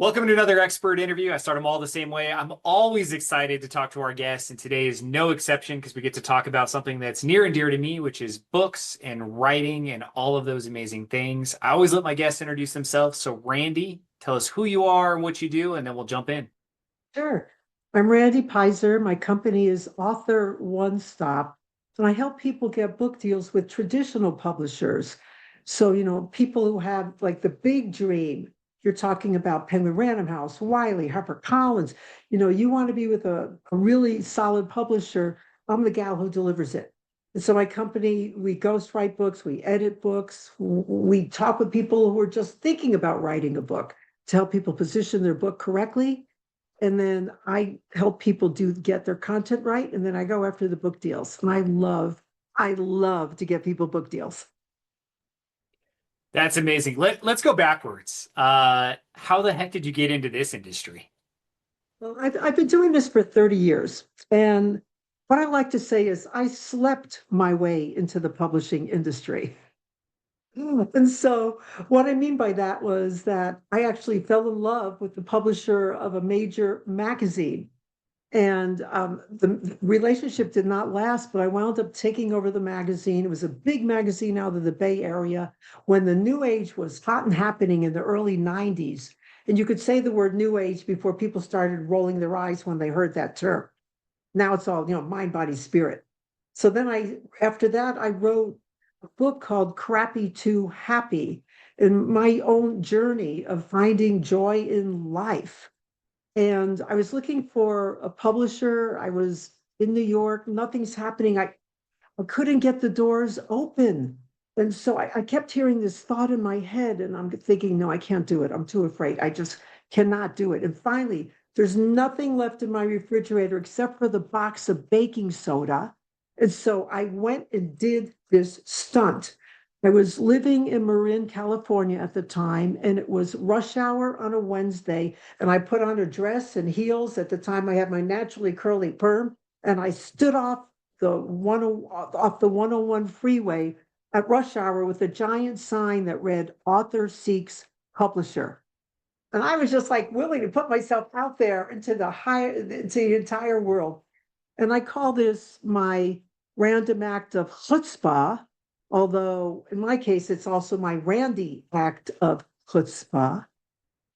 Welcome to another expert interview. I start them all the same way. I'm always excited to talk to our guests, and today is no exception because we get to talk about something that's near and dear to me, which is books and writing and all of those amazing things. I always let my guests introduce themselves. So, Randy, tell us who you are and what you do, and then we'll jump in. Sure. I'm Randy Peyser. My company is Author One Stop, and I help people get book deals with traditional publishers. So, people who have like the big dream, you're talking about Penguin Random House, Wiley, HarperCollins. You want to be with a really solid publisher. I'm the gal who delivers it. And so my company, we ghostwrite books, we edit books, we talk with people who are just thinking about writing a book to help people position their book correctly, and then I help people get their content right, and then I go after the book deals. And I love to get people book deals. That's amazing. Let's go backwards. How the heck did you get into this industry? Well, I've been doing this for 30 years. And what I like to say is I slept my way into the publishing industry. And so what I mean by that was that I actually fell in love with the publisher of a major magazine. And the relationship did not last, but I wound up taking over the magazine. It was a big magazine out of the Bay Area when the New Age was hot and happening in the early 90s. And you could say the word New Age before people started rolling their eyes when they heard that term. Now it's all, mind, body, spirit. So then after that, I wrote a book called Crappy to Happy, in my own journey of finding joy in life. And I was looking for a publisher. I was in New York, nothing's happening. I couldn't get the doors open. And so I kept hearing this thought in my head, and I'm thinking, no, I can't do it. I'm too afraid. I just cannot do it. And finally, there's nothing left in my refrigerator except for the box of baking soda. And so I went and did this stunt. I was living in Marin, California at the time, and it was rush hour on a Wednesday. And I put on a dress and heels. At the time, I had my naturally curly perm, and I stood off the 101 freeway at rush hour with a giant sign that read "Author Seeks Publisher." And I was just like willing to put myself out there into the entire world. And I call this my random act of chutzpah, although in my case, it's also my Randy act of chutzpah.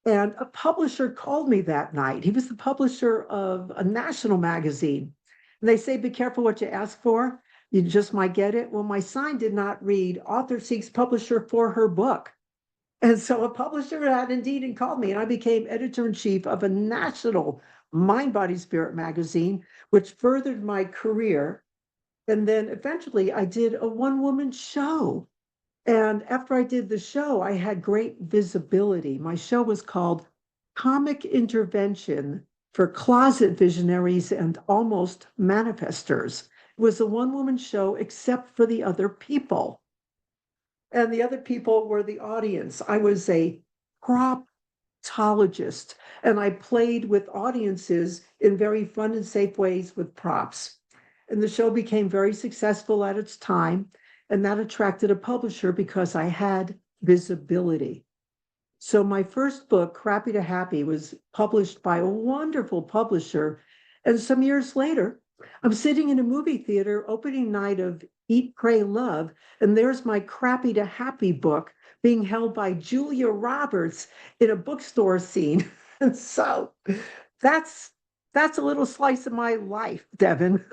And a publisher called me that night. He was the publisher of a national magazine. And they say, be careful what you ask for. You just might get it. Well, my sign did not read "Author Seeks Publisher for her book." And so a publisher had indeed called me, and I became editor in chief of a national mind, body, spirit magazine, which furthered my career. And then eventually I did a one woman show. And after I did the show, I had great visibility. My show was called Comic Intervention for Closet Visionaries and Almost Manifestors. It was a one woman show except for the other people. And the other people were the audience. I was a proptologist, and I played with audiences in very fun and safe ways with props. And the show became very successful at its time, and that attracted a publisher because I had visibility. So my first book, Crappy to Happy, was published by a wonderful publisher. And some years later, I'm sitting in a movie theater, opening night of Eat, Pray, Love, and there's my Crappy to Happy book being held by Julia Roberts in a bookstore scene. And so that's that's a little slice of my life, Devin.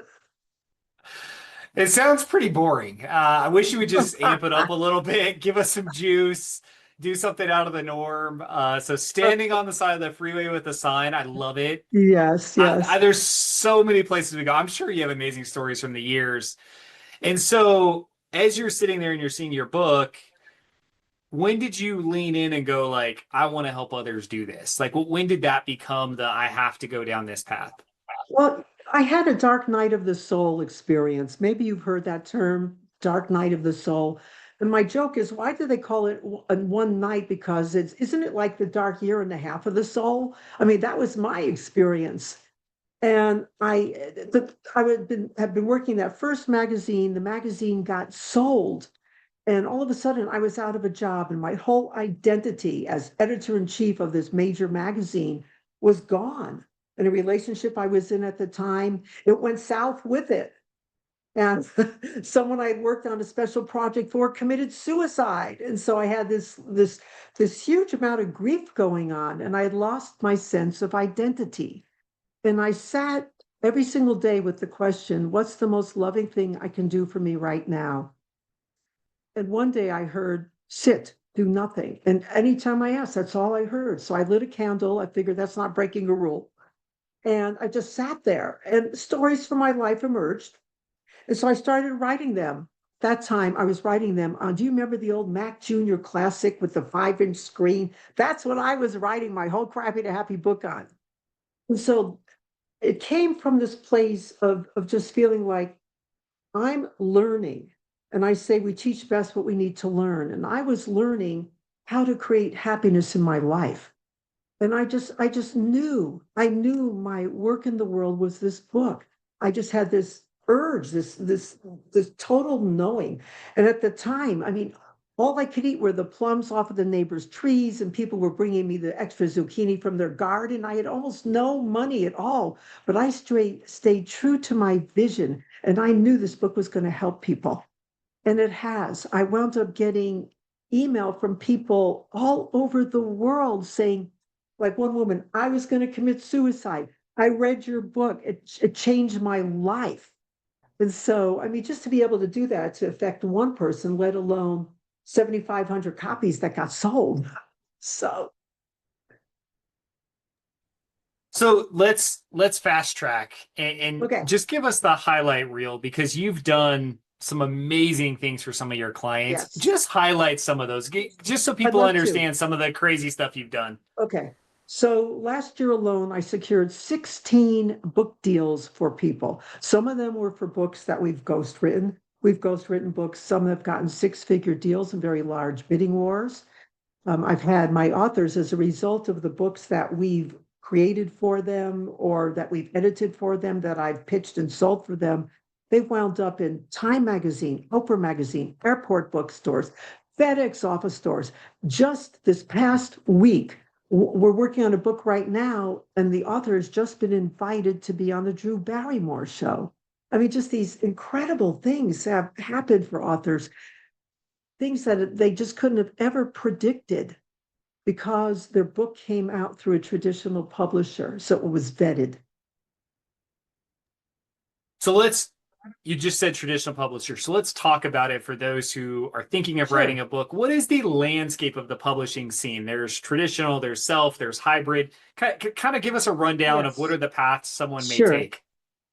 It sounds pretty boring. I wish you would just amp it up a little bit, give us some juice, do something out of the norm. So standing on the side of the freeway with a sign, I love it. Yes, yes. There's so many places we go. I'm sure you have amazing stories from the years. And so as you're sitting there and you're seeing your book, when did you lean in and go like, I want to help others do this? Like, when did that become the I have to go down this path? Well, I had a dark night of the soul experience. Maybe you've heard that term, dark night of the soul. And my joke is, why do they call it one night? Because isn't it like the dark year and a half of the soul? I mean, that was my experience. And I had been working that first magazine. The magazine got sold, And all of a sudden, I was out of a job, and my whole identity as editor-in-chief of this major magazine was gone. And a relationship I was in at the time, it went south with it. And someone I had worked on a special project for committed suicide. And so I had this huge amount of grief going on, and I had lost my sense of identity. And I sat every single day with the question, what's the most loving thing I can do for me right now? And one day I heard, sit, do nothing. And anytime I asked, that's all I heard. So I lit a candle. I figured that's not breaking a rule. And I just sat there, and stories from my life emerged. And so I started writing them. That time I was writing them on, do you remember the old Mac Junior Classic with the 5-inch screen? That's what I was writing my whole Crappy to Happy book on. And so it came from this place of just feeling like I'm learning. And I say we teach best what we need to learn. And I was learning how to create happiness in my life. And I just knew, I knew my work in the world was this book. I just had this urge, this total knowing. And at the time, I mean, all I could eat were the plums off of the neighbors' trees, and people were bringing me the extra zucchini from their garden. I had almost no money at all, but I stayed true to my vision, and I knew this book was going to help people. And it has. I wound up getting email from people all over the world saying, like one woman, I was going to commit suicide. I read your book. It changed my life. And so, I mean, just to be able to do that to affect one person, let alone 7,500 copies that got sold. So, So let's fast track and okay. just give us the highlight reel because you've done some amazing things for some of your clients. Yes, Just highlight some of those, just so I'd people love to. understand some of the crazy stuff you've done. Okay. So last year alone, I secured 16 book deals for people. Some of them were for books that we've ghostwritten. We've ghostwritten books. Some have gotten six-figure deals in very large bidding wars. I've had my authors, as a result of the books that we've created for them or that we've edited for them, that I've pitched and sold for them, they've wound up in Time Magazine, Oprah Magazine, airport bookstores, FedEx office stores. Just this past week, we're working on a book right now, and the author has just been invited to be on the Drew Barrymore show. I mean, just these incredible things have happened for authors, things that they just couldn't have ever predicted because their book came out through a traditional publisher, so it was vetted. So you just said traditional publisher. So let's talk about it for those who are thinking of writing Sure. a book. What is the landscape of the publishing scene? There's traditional, there's self, there's hybrid. Kind of give us a rundown of what Yes. are the paths someone may Sure. take.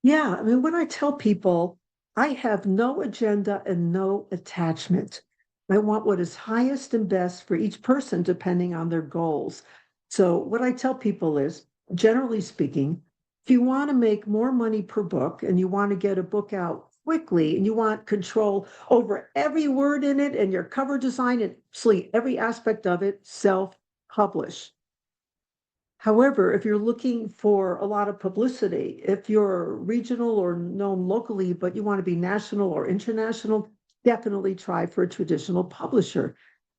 Yeah. I mean, when I tell people I have no agenda and no attachment, I want what is highest and best for each person depending on their goals. So, what I tell people is, generally speaking, if you want to make more money per book and you want to get a book out quickly and you want control over every word in it and your cover design and absolutely every aspect of it, self publish. However, if you're looking for a lot of publicity, if you're regional or known locally, but you want to be national or international, definitely try for a traditional publisher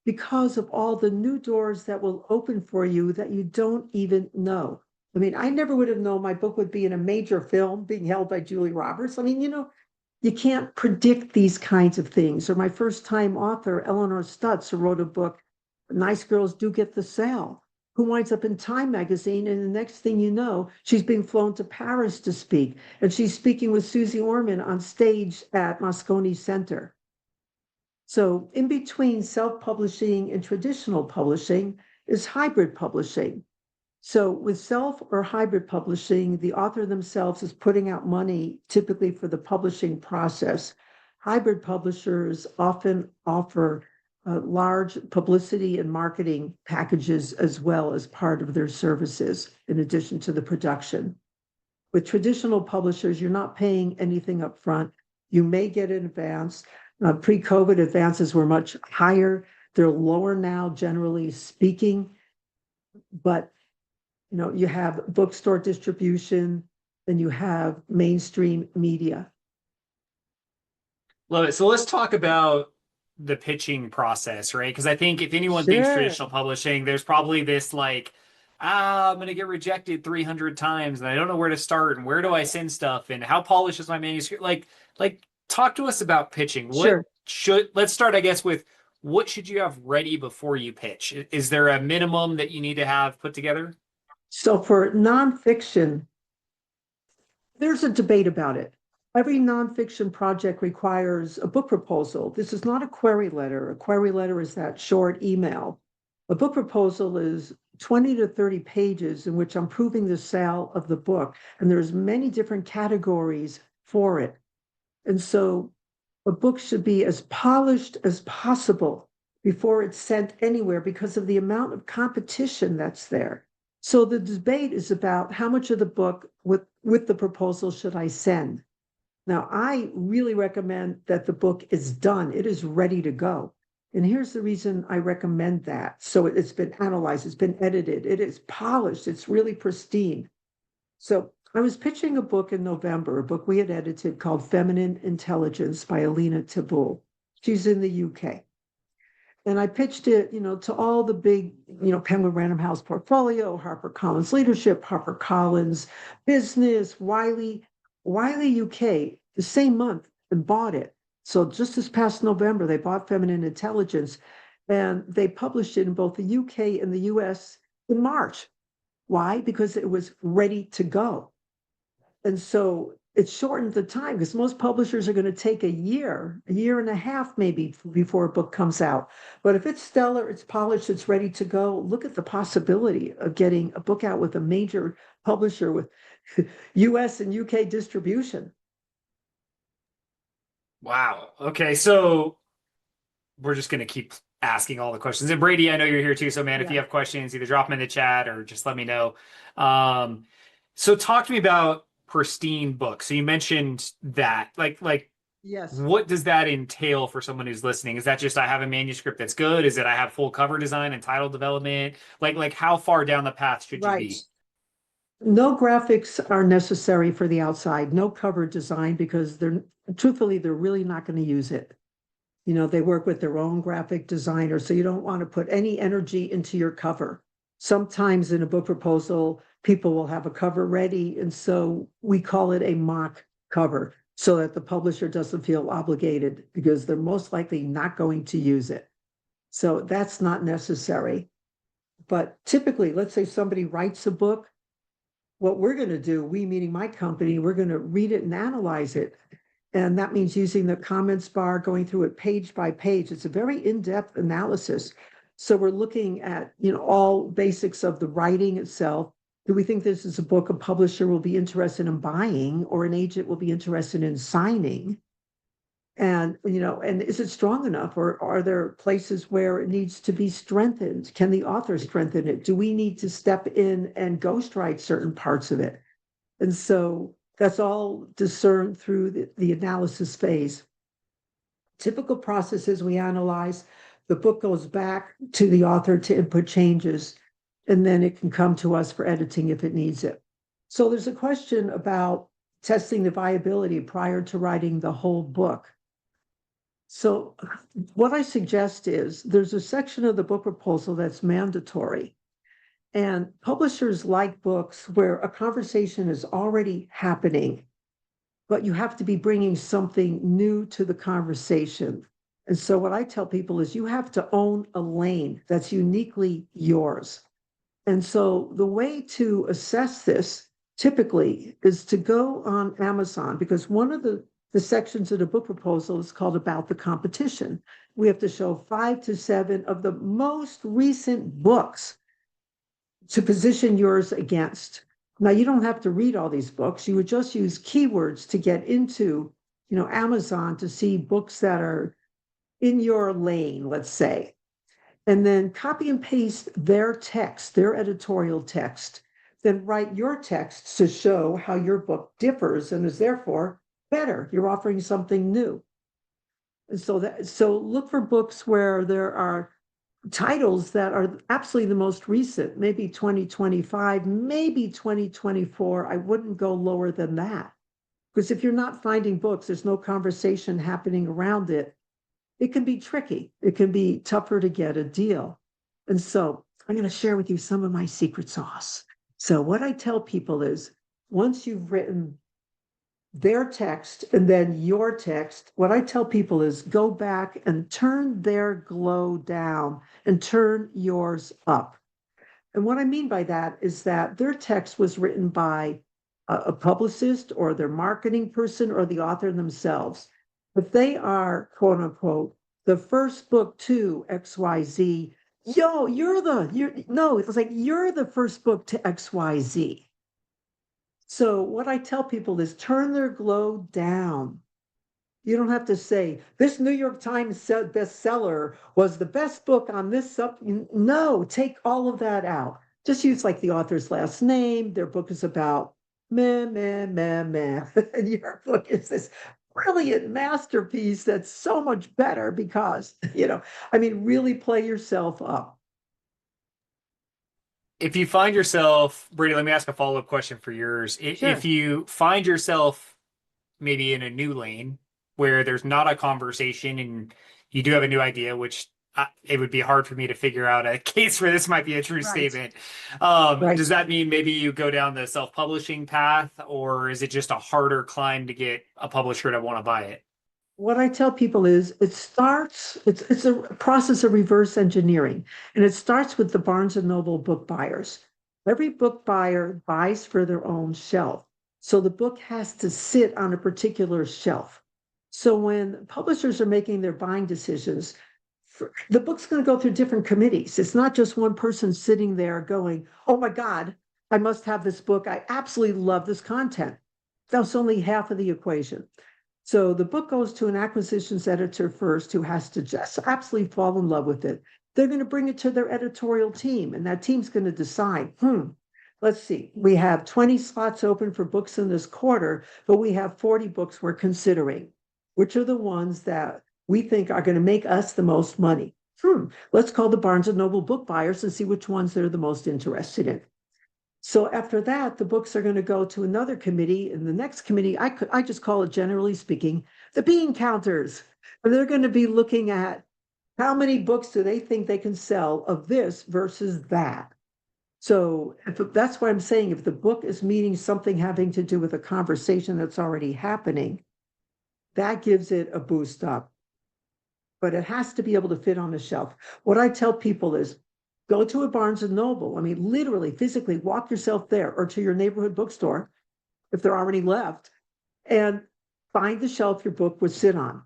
because of all the new doors that will open for you that you don't even know. I mean, I never would have known my book would be in a major film being held by Julie Roberts. I mean, you can't predict these kinds of things. Or my first time author, Eleanor Stutz, who wrote a book, Nice Girls Do Get the Sale, who winds up in Time Magazine. And the next thing you know, she's being flown to Paris to speak. And she's speaking with Susie Orman on stage at Moscone Center. So in between self-publishing and traditional publishing is hybrid publishing. So with self or hybrid publishing, the author themselves is putting out money typically for the publishing process. Hybrid publishers often offer large publicity and marketing packages as well as part of their services, in addition to the production. With traditional publishers, you're not paying anything up front. You may get an advance. Pre-COVID advances were much higher. They're lower now, generally speaking, but you have bookstore distribution and you have mainstream media. Love it. So let's talk about the pitching process, right? Because I think if anyone thinks Sure, traditional publishing, there's probably this like, I'm going to get rejected 300 times and I don't know where to start and where do I send stuff and how polished is my manuscript? Like talk to us about pitching. sure. Let's start, I guess, with what should you have ready before you pitch? Is there a minimum that you need to have put together? So for nonfiction, there's a debate about it. Every nonfiction project requires a book proposal. This is not a query letter. A query letter is that short email. A book proposal is 20 to 30 pages in which I'm proving the sale of the book. And there's many different categories for it. And so a book should be as polished as possible before it's sent anywhere because of the amount of competition that's there. So the debate is about how much of the book with the proposal should I send? Now, I really recommend that the book is done. It is ready to go. And here's the reason I recommend that. So it's been analyzed, it's been edited, it is polished, it's really pristine. So I was pitching a book in November, a book we had edited called Feminine Intelligence by Alina Tabul. She's in the UK. And I pitched it, to all the big, Penguin Random House Portfolio, HarperCollins Leadership, HarperCollins Business, Wiley UK, the same month, and bought it. So just this past November, they bought Feminine Intelligence, and they published it in both the UK and the US in March. Why? Because it was ready to go. And so it shortened the time because most publishers are going to take a year and a half maybe before a book comes out. But if it's stellar, it's polished, it's ready to go, look at the possibility of getting a book out with a major publisher with US and UK distribution. Wow. Okay, so we're just going to keep asking all the questions. And Brady, I know you're here too. So, man, if Yeah. you have questions, either drop them in the chat or just let me know. Um, so talk to me about pristine books. So you mentioned that, like Yes. what does that entail for someone who's listening? Is that just I have a manuscript that's good? Is it I have full cover design and title development? Like how far down the path should you Right. be? No graphics are necessary for the outside, no cover design because they're really not going to use it. They work with their own graphic designer, so you don't want to put any energy into your cover. Sometimes in a book proposal, people will have a cover ready, and so we call it a mock cover so that the publisher doesn't feel obligated because they're most likely not going to use it. So that's not necessary. But typically, let's say somebody writes a book, what we're going to do, we meaning my company, we're going to read it and analyze it. And that means using the comments bar, going through it page by page. It's a very in-depth analysis. So we're looking at, all basics of the writing itself. Do we think this is a book a publisher will be interested in buying or an agent will be interested in signing? And is it strong enough or are there places where it needs to be strengthened? Can the author strengthen it? Do we need to step in and ghostwrite certain parts of it? And so that's all discerned through the analysis phase. Typical processes we analyze, the book goes back to the author to input changes, and then it can come to us for editing if it needs it. So there's a question about testing the viability prior to writing the whole book. So what I suggest is there's a section of the book proposal that's mandatory. And publishers like books where a conversation is already happening, but you have to be bringing something new to the conversation. And so what I tell people is you have to own a lane that's uniquely yours. And so the way to assess this typically is to go on Amazon because one of the sections of the book proposal is called about the competition. We have to show 5 to 7 of the most recent books to position yours against. Now, you don't have to read all these books. You would just use keywords to get into, Amazon to see books that are in your lane, let's say, and then copy and paste their text, their editorial text, then write your text to show how your book differs and is therefore better. You're offering something new. And so look for books where there are titles that are absolutely the most recent, maybe 2025, maybe 2024. I wouldn't go lower than that. Because if you're not finding books, there's no conversation happening around it. it can be tricky. It can be tougher to get a deal. And so I'm going to share with you some of my secret sauce. So what I tell people is once you've written their text and then your text, what I tell people is go back and turn their glow down and turn yours up. And what I mean by that is that their text was written by a publicist or their marketing person or the author themselves. If they are, quote unquote, the first book to XYZ, yo, no, it's like you're the first book to XYZ. So what I tell people is turn their glow down. You don't have to say this New York Times bestseller was the best book on this sub. No, take all of that out. Just use like the author's last name. Their book is about meh, meh, meh, meh. And your book is this brilliant masterpiece that's so much better because, I mean, really play yourself up. If you find yourself, Brady, let me ask a follow-up question for yours. If Sure. you find yourself maybe in a new lane where there's not a conversation and you do have a new idea, which it would be hard for me to figure out a case where this might be a true Right. statement. Right. Does that mean maybe you go down the self-publishing path, or is it just a harder climb to get a publisher to want to buy it? What I tell people is it's a process of reverse engineering, and it starts with the Barnes and Noble book buyers. Every book buyer buys for their own shelf. So the book has to sit on a particular shelf. So when publishers are making their buying decisions, the book's going to go through different committees. It's not just one person sitting there going, oh my God, I must have this book. I absolutely love this content. That's only half of the equation. So the book goes to an acquisitions editor first who has to just absolutely fall in love with it. They're going to bring it to their editorial team, and that team's going to decide, let's see, we have 20 slots open for books in this quarter, but we have 40 books we're considering. Which are the ones that we think are going to make us the most money? Let's call the Barnes and Noble book buyers and see which ones they're the most interested in. So after that, the books are going to go to another committee, and the next committee, I just call it, generally speaking, the bean counters. And they're going to be looking at how many books do they think they can sell of this versus that. So that's what I'm saying. If the book is meeting something having to do with a conversation that's already happening, that gives it a boost up. But it has to be able to fit on the shelf. What I tell people is go to a Barnes and Noble. I mean, literally, physically walk yourself there or to your neighborhood bookstore, if they're already left, and find the shelf your book would sit on.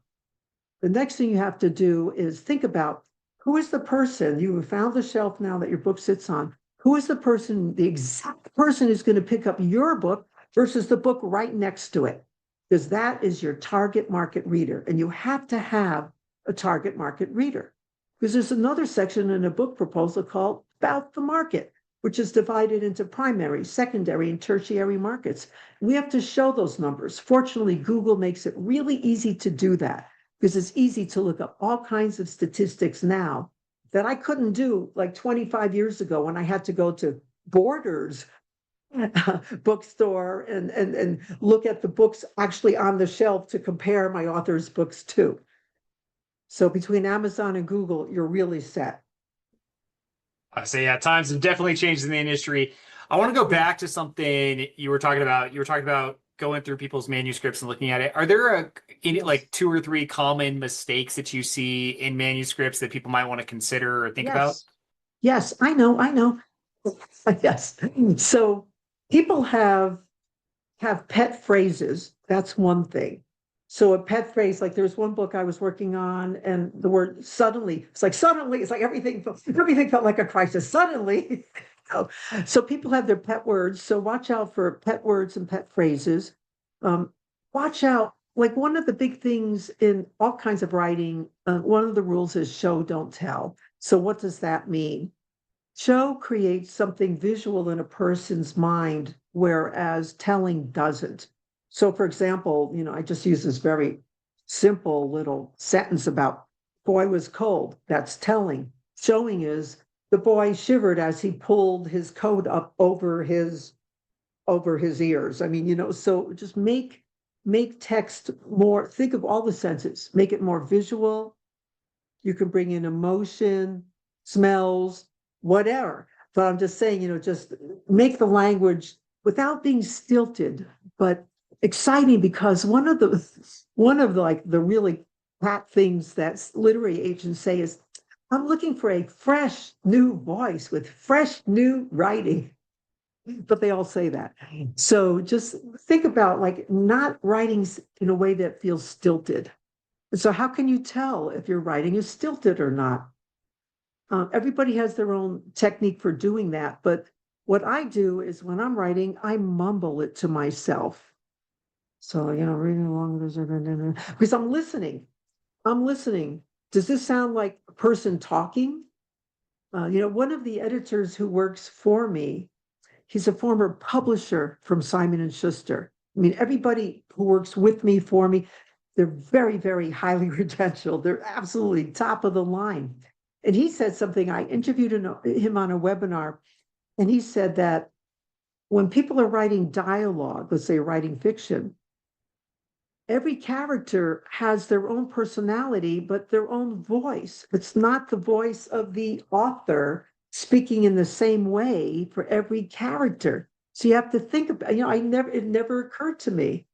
The next thing you have to do is think about who is the person, you have found the shelf now that your book sits on, who is the person, the exact person who's going to pick up your book versus the book right next to it, because that is your target market reader. And you have to have a target market reader. Because there's another section in a book proposal called About the Market, which is divided into primary, secondary, and tertiary markets. We have to show those numbers. Fortunately, Google makes it really easy to do that because it's easy to look up all kinds of statistics now that I couldn't do like 25 years ago when I had to go to Borders bookstore and look at the books actually on the shelf to compare my author's books to. So between Amazon and Google, you're really set. I say, yeah, times have definitely changed in the industry. I want to go Yeah. back to something you were talking about. You were talking about going through people's manuscripts and looking at it. Are there Yes. like two or three common mistakes that you see in manuscripts that people might want to consider or think about? Yes. Yes, I know, I know. Yes. So people have pet phrases. That's one thing. So a pet phrase, like there's one book I was working on, and the word suddenly, it's like everything felt like a crisis. Suddenly. So, so people have their pet words. So watch out for pet words and pet phrases. Um, Watch out. Like one of the big things in all kinds of writing, one of the rules is show, don't tell. So what does that mean? Show creates something visual in a person's mind, whereas telling doesn't. So, for example, I just use this very simple little sentence about boy was cold. That's telling. Showing is the boy shivered as he pulled his coat up over his ears. I mean, so just make text more, think of all the senses, make it more visual, You can bring in emotion, smells, whatever. But I'm just saying, just make the language without being stilted, but exciting, because one of the like the really hot things that literary agents say is, I'm looking for a fresh new voice with fresh new writing. But they all say that. So just think about like not writing in a way that feels stilted. So how can you tell if your writing is stilted or not? Everybody has their own technique for doing that. But what I do is when I'm writing, I mumble it to myself. So, reading along with this, because I'm listening. I'm listening. Does this sound like a person talking? One of the editors who works for me, he's a former publisher from Simon and Schuster. I mean, everybody who works with me, for me, they're very, very highly credentialed. They're absolutely top of the line. And he said something, I interviewed him on a webinar, and he said that when people are writing dialogue, let's say writing fiction, every character has their own personality, but their own voice. It's not the voice of the author speaking in the same way for every character. So you have to think about, it never occurred to me,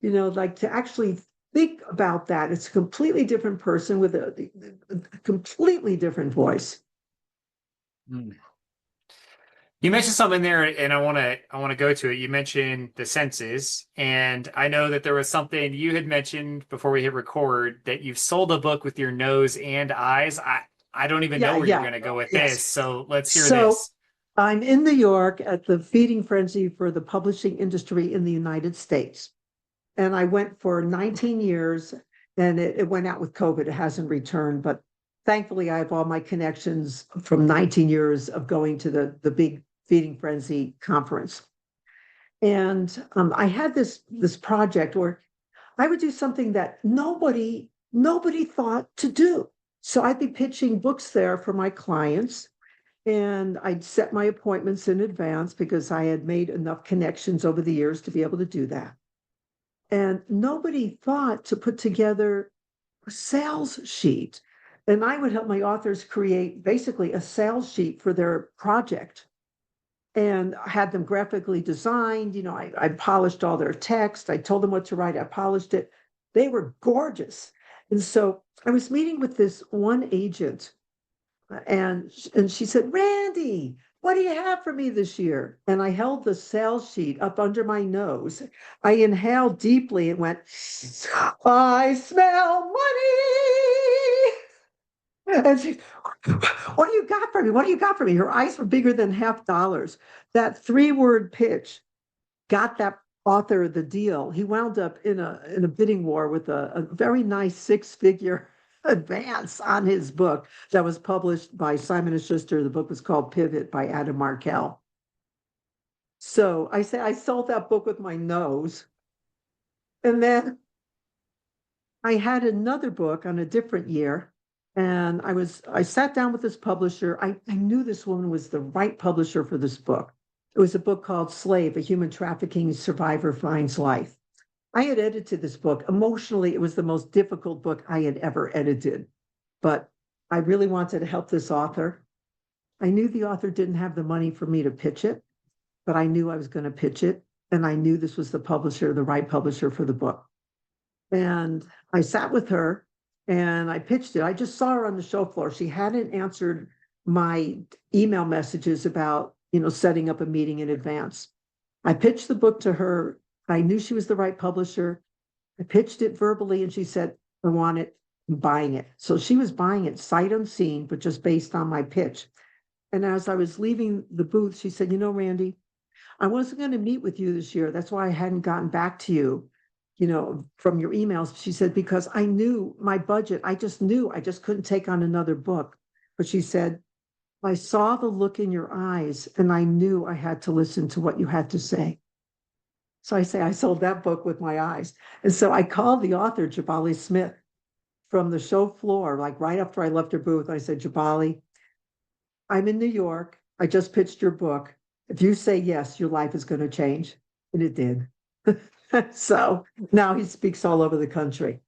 like to actually think about that. It's a completely different person with a completely different voice. Mm. You mentioned something there, and I want to go to it. You mentioned the senses, and I know that there was something you had mentioned before we hit record that you've sold a book with your nose and eyes. I don't even know Yeah, where you're yeah. going to go with Yes. this, so let's hear So this. I'm in New York at the feeding frenzy for the publishing industry in the United States. And I went for 19 years, and it went out with COVID. It hasn't returned, but thankfully I have all my connections from 19 years of going to the big feeding frenzy conference. And I had this project where I would do something that nobody thought to do. So I'd be pitching books there for my clients, and I'd set my appointments in advance because I had made enough connections over the years to be able to do that. And nobody thought to put together a sales sheet. And I would help my authors create basically a sales sheet for their project, and I had them graphically designed. I polished all their text. I told them what to write. I polished it. They were gorgeous. And so I was meeting with this one agent, and she said, Randy, what do you have for me this year? And I held the sales sheet up under my nose. I inhaled deeply and went, I smell money. And she, what do you got for me? What do you got for me? Her eyes were bigger than $50. That 3-word pitch got that author the deal. He wound up in a bidding war with a very nice 6-figure advance on his book that was published by Simon and Schuster. The book was called Pivot by Adam Markell. So I say I sold that book with my nose. And then I had another book on a different year. And I sat down with this publisher. I knew this woman was the right publisher for this book. It was a book called Slave, A Human Trafficking Survivor Finds Life. I had edited this book. Emotionally, it was the most difficult book I had ever edited, but I really wanted to help this author. I knew the author didn't have the money for me to pitch it, but I knew I was going to pitch it. And I knew this was the right publisher for the book. And I sat with her and I pitched it. I just saw her on the show floor. She hadn't answered my email messages about, setting up a meeting in advance. I pitched the book to her. I knew she was the right publisher. I pitched it verbally and she said, I want it, I'm buying it. So she was buying it sight unseen, but just based on my pitch. And as I was leaving the booth, she said, Randy, I wasn't going to meet with you this year. That's why I hadn't gotten back to you, from your emails. She said, because I knew my budget. I just couldn't take on another book. But she said, I saw the look in your eyes and I knew I had to listen to what you had to say. So I sold that book with my eyes. And so I called the author, Jabali Smith, from the show floor, like right after I left her booth. I said, Jabali, I'm in New York. I just pitched your book. If you say yes, your life is going to change. And it did. So now he speaks all over the country.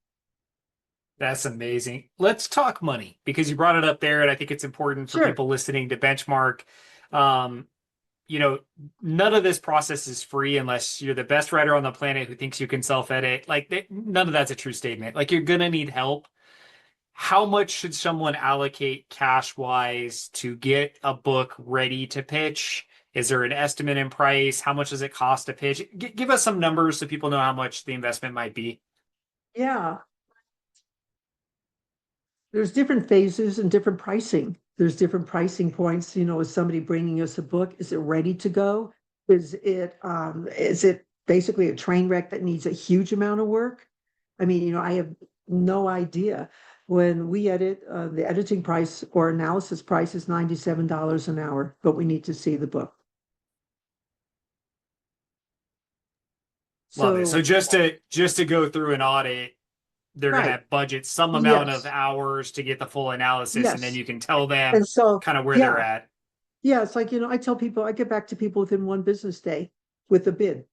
That's amazing. Let's talk money because you brought it up there, and I think it's important for Sure. people listening to benchmark. Um, you know, none of this process is free unless you're the best writer on the planet who thinks you can self-edit. Like, none of that's a true statement. Like, you're gonna need help. How much should someone allocate cash-wise to get a book ready to pitch? Is there an estimate in price? How much does it cost to pitch? Give us some numbers so people know how much the investment might be. Yeah. There's different phases and different pricing. There's different pricing points. Is somebody bringing us a book? Is it ready to go? Is it basically a train wreck that needs a huge amount of work? I mean, I have no idea. When we edit, the editing price or analysis price is $97 an hour, but we need to see the book. Love it. So So, just to go through an audit, they're going right. to budget some amount of Yes. hours to get the full analysis, and then Yes. you can tell And them so, kind of where they're yeah. at. Yeah, it's like, I tell people, I get back to people within one business day with a bid.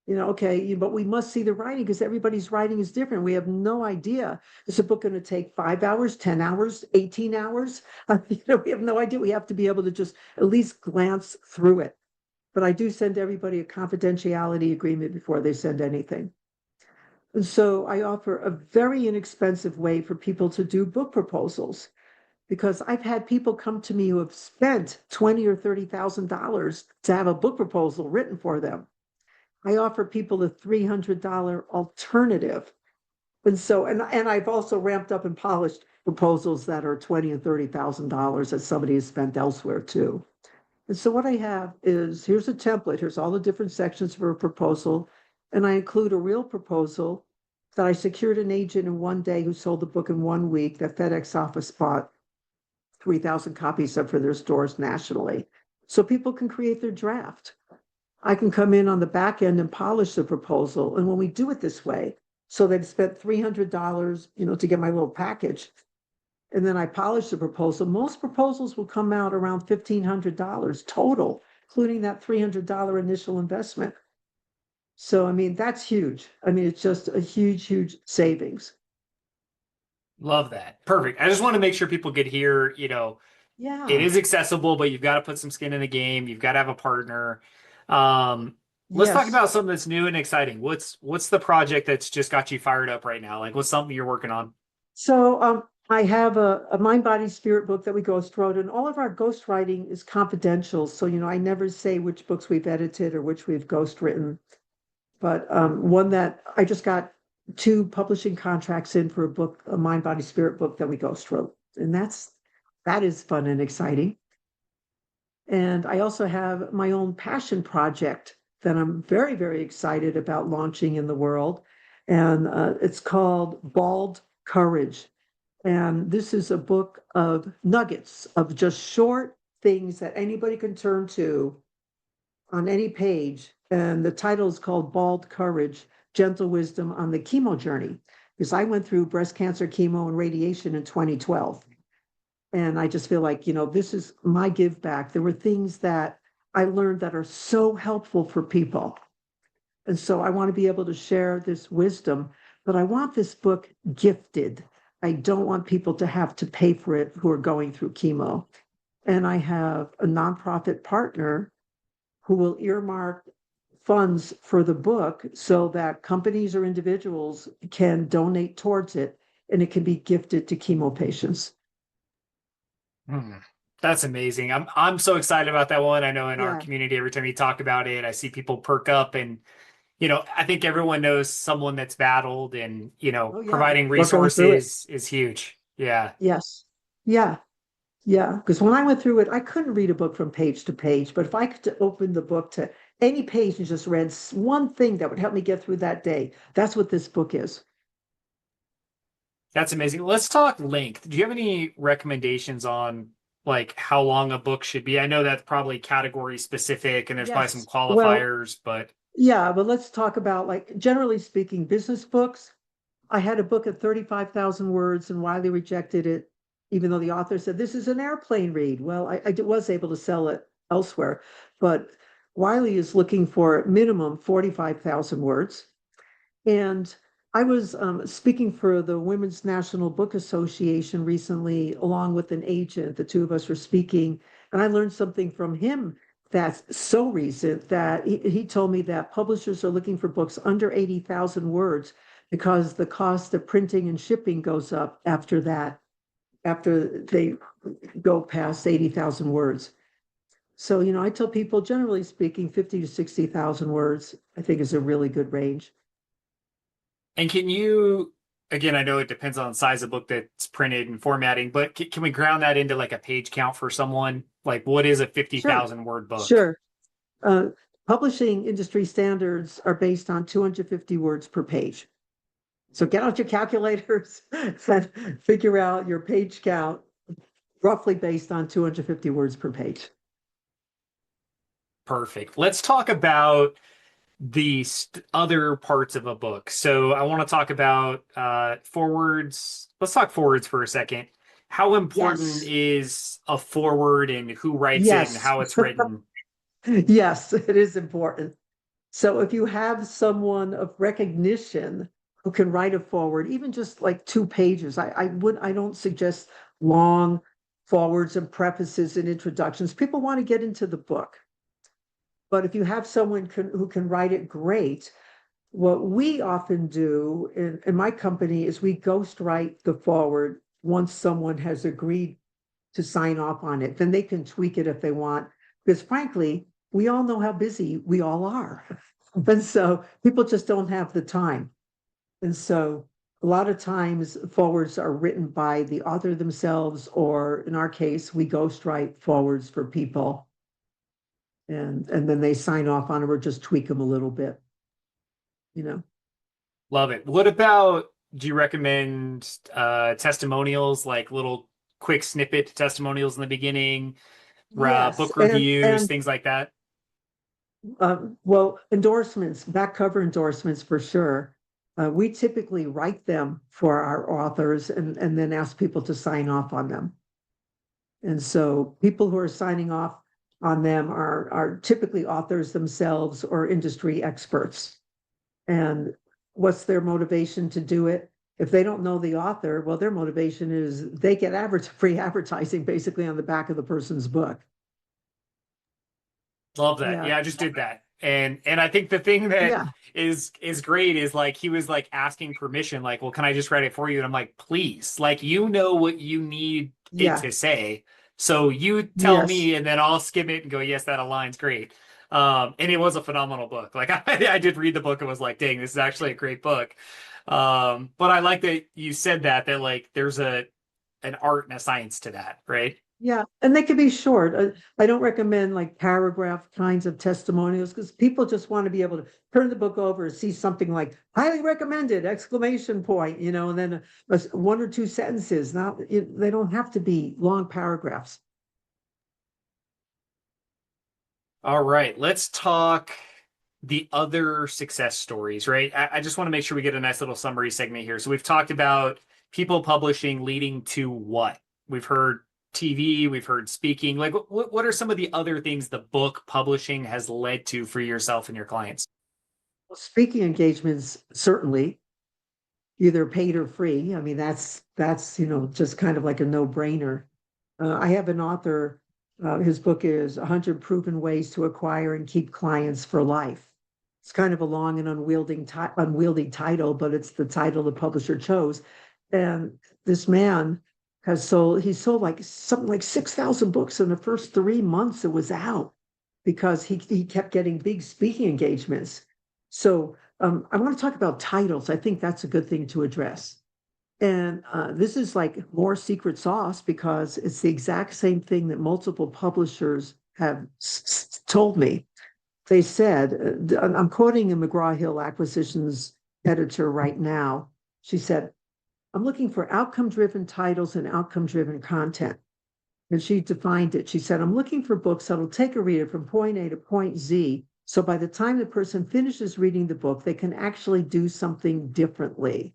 Okay, but we must see the writing because everybody's writing is different. We have no idea. Is a book going to take 5 hours, 10 hours, 18 hours? We have no idea. We have to be able to just at least glance through it. But I do send everybody a confidentiality agreement before they send anything. And so I offer a very inexpensive way for people to do book proposals because I've had people come to me who have spent 20 or $30,000 to have a book proposal written for them. I offer people a $300 alternative. And I've also ramped up and polished proposals that are 20 and $30,000 that somebody has spent elsewhere too. And so what I have is, here's a template. Here's all the different sections for a proposal. And I include a real proposal that I secured an agent in one day who sold the book in 1 week that FedEx office bought 3,000 copies of for their stores nationally. So people can create their draft. I can come in on the back end and polish the proposal. And when we do it this way, so they've spent $300, to get my little package, and then I polish the proposal. Most proposals will come out around $1,500 total, including that $300 initial investment. So, I mean, that's huge. I mean, it's just a huge, huge savings. Love that. Perfect. I just want to make sure people get here, it Yeah. is accessible, but you've got to put some skin in the game. You've got to have a partner. Um, let's talk Yes. about something that's new and exciting. What's the project that's just got you fired up right now? Like, what's something you're working on? So I have a mind, body, spirit book that we ghost wrote, and all of our ghost writing is confidential. So, I never say which books we've edited or which we've ghost written. But one that I just got two publishing contracts in for a book, a mind, body, spirit book that we ghost wrote. And that is fun and exciting. And I also have my own passion project that I'm very, very excited about launching in the world. And it's called Bald Courage. And this is a book of nuggets of just short things that anybody can turn to on any page. And the title is called Bald Courage, Gentle Wisdom on the Chemo Journey. Because I went through breast cancer, chemo, and radiation in 2012. And I just feel like, this is my give back. There were things that I learned that are so helpful for people. And so I want to be able to share this wisdom, but I want this book gifted. I don't want people to have to pay for it who are going through chemo. And I have a nonprofit partner who will earmark funds for the book so that companies or individuals can donate towards it and it can be gifted to chemo patients. Hmm. That's amazing. I'm so excited about that one. I know in our Yeah. community, every time you talk about it, I see people perk up and I think everyone knows someone that's battled and, Oh, yeah. providing We're going through it. resources is huge. Yeah. Yes. Yeah. Yeah. Because when I went through it, I couldn't read a book from page to page. But if I could open the book to any page and just read one thing that would help me get through that day, that's what this book is. That's amazing. Let's talk length. Do you have any recommendations on like how long a book should be? I know that's probably category specific and there's probably some Yes. Well, qualifiers, but yeah, but let's talk about, like, generally speaking, business books. I had a book at 35,000 words and Wiley rejected it, even though the author said this is an airplane read. Well, was able to sell it elsewhere, but Wiley is looking for minimum 45,000 words. And I was speaking for the Women's National Book Association recently, along with an agent. The two of us were speaking, and I learned something from him that's so recent that he told me that publishers are looking for books under 80,000 words because the cost of printing and shipping goes up after that, after they go past 80,000 words. So, I tell people, generally speaking, 50 to 60,000 words, I think is a really good range. And can you, again, I know it depends on the size of book that's printed and formatting, but can we ground that into like a page count for someone? Like, what is a Sure, 50,000 word book? sure. Uh, Publishing industry standards are based on 250 words per page. So get out your calculators and figure out your page count roughly based on 250 words per page. Perfect. Let's talk about the other parts of a book. So I want to talk about forwards. Let's talk forwards for a second. How important Yes, is a forward and who writes it and yes, how it's written? yes, it is important. So if you have someone of recognition who can write a forward, even just like 2 pages, I don't suggest long forwards and prefaces and introductions. People want to get into the book. But if you have someone who can write it great, what we often do in my company is we ghostwrite the forward once someone has agreed to sign off on it. Then they can tweak it if they want. Because frankly, we all know how busy we all are. And so people just don't have the time. And so a lot of times forwards are written by the author themselves, or in our case, we ghostwrite forwards for people. And then they sign off on them or just tweak them a little bit, you know. Love it. What about, do you recommend testimonials, like little quick snippet testimonials in the beginning, Yes, book and reviews, and things like that? well, endorsements, back cover endorsements for sure. We typically write them for our authors and then ask people to sign off on them. And so people who are signing off on them are typically authors themselves or industry experts. And what's their motivation to do it? If they don't know the author, well, their motivation is they get free advertising basically on the back of the person's book. Love that. Yeah, Yeah, I just did that. And I think the thing that yeah, is great is like he was like asking permission, like, well, can I just write it for you? And I'm like, please, like you know what you need it yeah, to say. So you tell yes. me and then I'll skim it and go, yes, that aligns great. And it was a phenomenal book. Like I did read the book and was like, dang, this is actually a great book. But I like that you said that like there's an art and a science to that, right? Yeah, and they can be short. I don't recommend like paragraph kinds of testimonials because people just want to be able to turn the book over and see something like highly recommended, exclamation point, and then one or two sentences. Not they don't have to be long paragraphs. All right, let's talk the other success stories, right? I just want to make sure we get a nice little summary segment here. So we've talked about people publishing leading to what? We've heard TV, we've heard speaking. Like, what are some of the other things the book publishing has led to for yourself and your clients? Well, speaking engagements, certainly either paid or free. I mean, that's just kind of like a no-brainer. I have an author, his book is 100 Proven Ways to Acquire and Keep Clients for Life. It's kind of a long and unwieldy title, but it's the title the publisher chose. And this man he sold like something like 6,000 books in the first 3 months it was out because he kept getting big speaking engagements. So I want to talk about titles. I think that's a good thing to address. And this is like more secret sauce because it's the exact same thing that multiple publishers have told me. They said, I'm quoting a McGraw-Hill Acquisitions editor right now. She said, I'm looking for outcome-driven titles and outcome-driven content. And she defined it. She said, I'm looking for books that'll take a reader from point A to point Z. So by the time the person finishes reading the book, they can actually do something differently.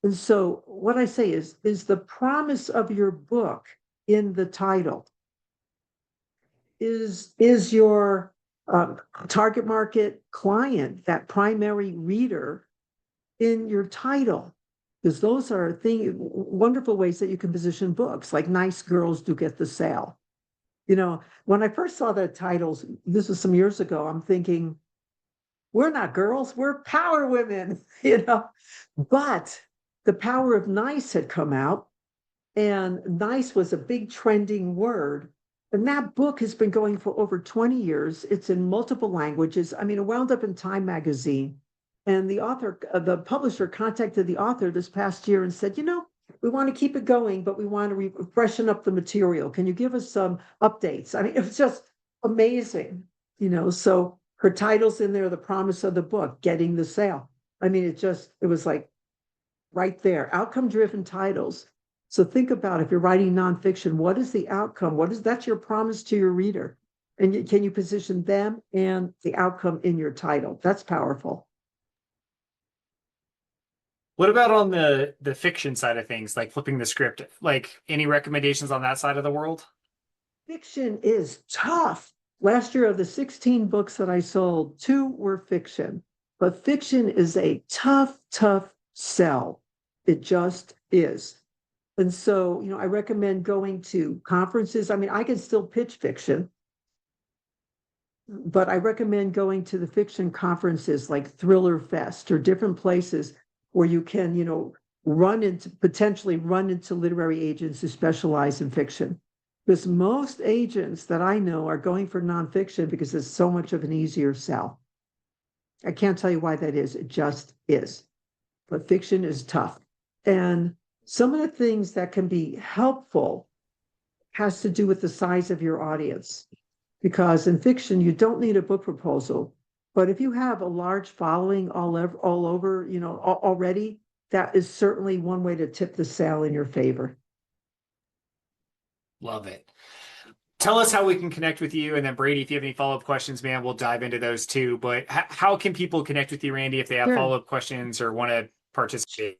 And so what I say is the promise of your book in the title? Is your target market client, that primary reader, in your title, because those are wonderful ways that you can position books, like Nice Girls Do Get the Sale. When I first saw the titles, this was some years ago, I'm thinking, we're not girls, we're power women, But The Power of Nice had come out, and nice was a big trending word. And that book has been going for over 20 years. It's in multiple languages. I mean, it wound up in Time magazine. And the publisher contacted the author this past year and said, we want to keep it going, but we want to freshen up the material. Can you give us some updates? I mean, it was just amazing, So her title's in there, The Promise of the Book, Getting the Sale. I mean, it was like right there, outcome-driven titles. So think about, if you're writing nonfiction, what is the outcome? That's your promise to your reader? And can you position them and the outcome in your title? That's powerful. What about on the fiction side of things, like flipping the script? Like any recommendations on that side of the world? Fiction is tough. Last year, of the 16 books that I sold, 2 were fiction. But fiction is a tough, tough sell. It just is. And so, I recommend going to conferences. I mean, I can still pitch fiction, but I recommend going to the fiction conferences like Thriller Fest or different places where you can, potentially run into literary agents who specialize in fiction. Because most agents that I know are going for nonfiction because it's so much of an easier sell. I can't tell you why that is. It just is. But fiction is tough. And some of the things that can be helpful has to do with the size of your audience. Because in fiction, you don't need a book proposal. But if you have a large following all over, already, that is certainly one way to tip the sale in your favor. Love it. Tell us how we can connect with you. And then Brady, if you have any follow-up questions, man, we'll dive into those too. But how can people connect with you, Randy, if they have Sure. follow-up questions or want to participate?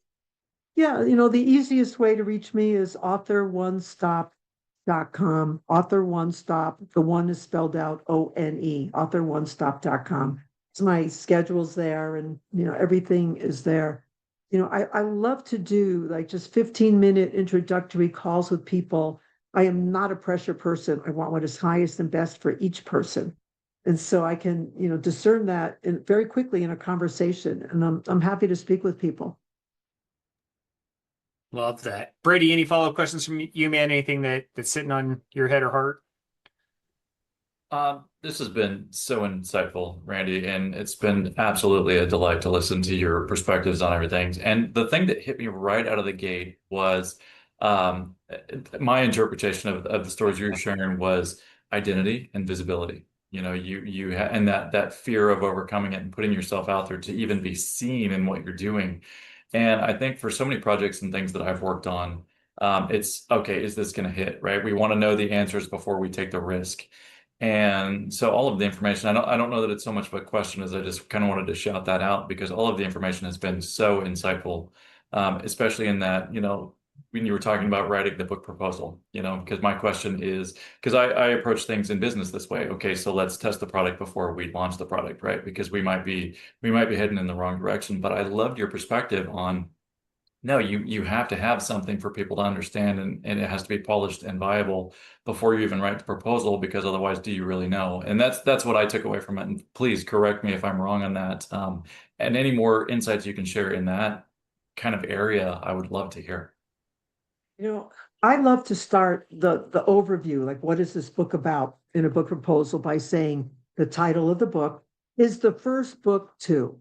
Yeah, the easiest way to reach me is author1stop.com. Author One Stop. The one is spelled out ONE, author1stop.com. So my schedule's there, and everything is there. I love to do like just 15-minute introductory calls with people. I am not a pressure person. I want what is highest and best for each person. And so I can, discern that very quickly in a conversation. And I'm happy to speak with people. Love that. Brady, any follow-up questions from you, man? Anything that's sitting on your head or heart? This has been so insightful, Randy, and it's been absolutely a delight to listen to your perspectives on everything. And the thing that hit me right out of the gate was um, my interpretation of the stories you were sharing was identity and visibility. And that fear of overcoming it and putting yourself out there to even be seen in what you're doing. And I think for so many projects and things that I've worked on, it's okay, is this going to hit, right? We want to know the answers before we take the risk. And so all of the information, I don't know that it's so much of a question as I just kind of wanted to shout that out because all of the information has been so insightful, especially in that, when you were talking about writing the book proposal, because my question is, because I approach things in business this way. Okay, so let's test the product before we launch the product, right? Because we might be heading in the wrong direction. But I loved your perspective on, no, you have to have something for people to understand, and it has to be polished and viable before you even write the proposal, because otherwise, do you really know? And that's what I took away from it. And please correct me if I'm wrong on that. And any more insights you can share in that kind of area, I would love to hear. I love to start the overview, like what is this book about in a book proposal, by saying the title of the book is the first book too.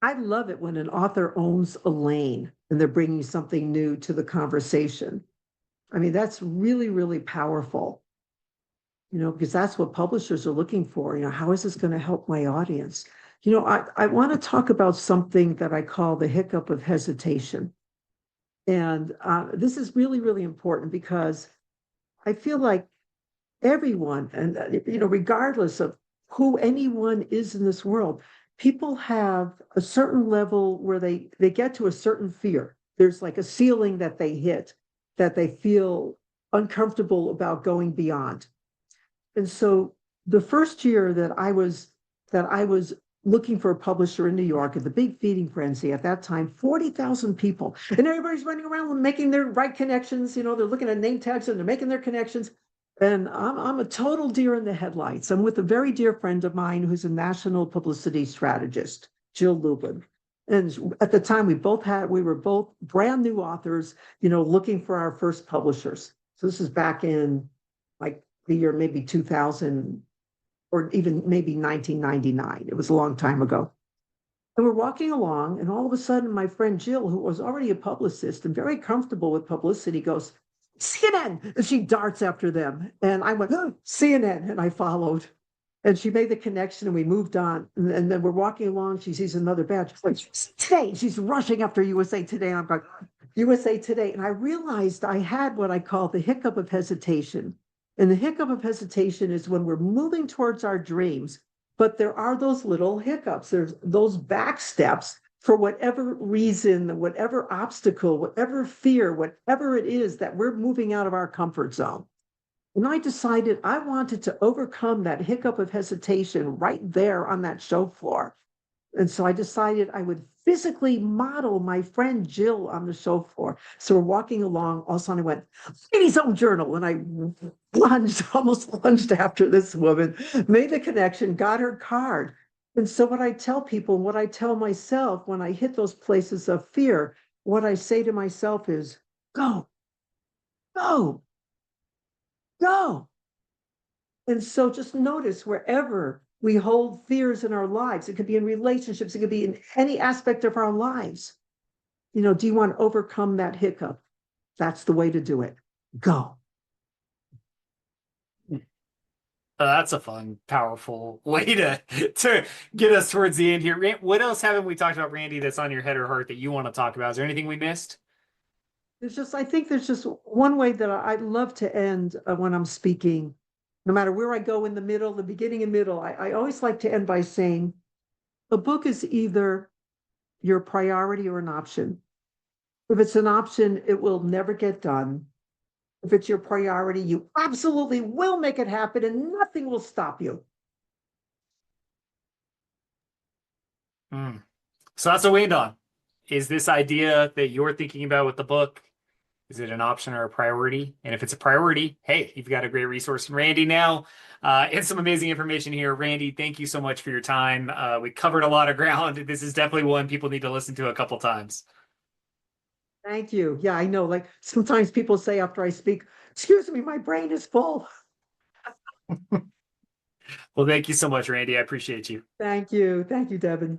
I love it when an author owns a lane and they're bringing something new to the conversation. I mean, that's really, really powerful, because that's what publishers are looking for. How is this going to help my audience? I want to talk about something that I call the hiccup of hesitation. And this is really, really important because I feel like everyone, and regardless of who anyone is in this world, people have a certain level where they get to a certain fear. There's like a ceiling that they hit that they feel uncomfortable about going beyond. And so the first year that I was looking for a publisher in New York at the big feeding frenzy at that time, 40,000 people. And everybody's running around and making their right connections. You know, they're looking at name tags and they're making their connections. And I'm a total deer in the headlights. I'm with a very dear friend of mine who's a national publicity strategist, Jill Lubin. And at the time, we were both brand new authors, you know, looking for our first publishers. So this is back in like the year maybe 2000 or even maybe 1999. It was a long time ago. And we're walking along, and all of a sudden, my friend Jill, who was already a publicist and very comfortable with publicity, goes, CNN! And she darts after them. And I went, oh, CNN. And I followed. And she made the connection and we moved on. And then we're walking along. She sees another badge. She's like, Today. She's rushing after USA Today. And I'm going, USA Today. And I realized I had what I call the hiccup of hesitation. And the hiccup of hesitation is when we're moving towards our dreams, but there are those little hiccups. There's those back steps for whatever reason, whatever obstacle, whatever fear, whatever it is that we're moving out of our comfort zone. And I decided I wanted to overcome that hiccup of hesitation right there on that show floor. And so I decided I would physically model my friend Jill on the show floor. So we're walking along, all of a sudden I went, Ladies' Own Journal. And I almost lunged after this woman, made the connection, got her card. And so what I tell people, what I tell myself when I hit those places of fear, what I say to myself is, go, go, go. And so just notice wherever we hold fears in our lives, it could be in relationships, it could be in any aspect of our lives. You know, do you want to overcome that hiccup? That's the way to do it. Go. That's a fun, powerful way to get us towards the end here. What else haven't we talked about, Randy, that's on your head or heart that you want to talk about? Is there anything we missed? I think there's just one way that I love to end when I'm speaking, no matter where I go in the middle, the beginning and middle. I always like to end by saying a book is either your priority or an option. If it's an option, it will never get done. If it's your priority, you absolutely will make it happen and nothing will stop you. So that's what we end on. Is this idea that you're thinking about with the book, is it an option or a priority? And if it's a priority, hey, you've got a great resource in Randy now. And some amazing information here. Randy, thank you so much for your time. We covered a lot of ground. This is definitely one people need to listen to a couple times. Thank you. Yeah, I know. Like sometimes people say after I speak, excuse me, my brain is full. Well, thank you so much, Randy. I appreciate you. Thank you. Thank you, Devin.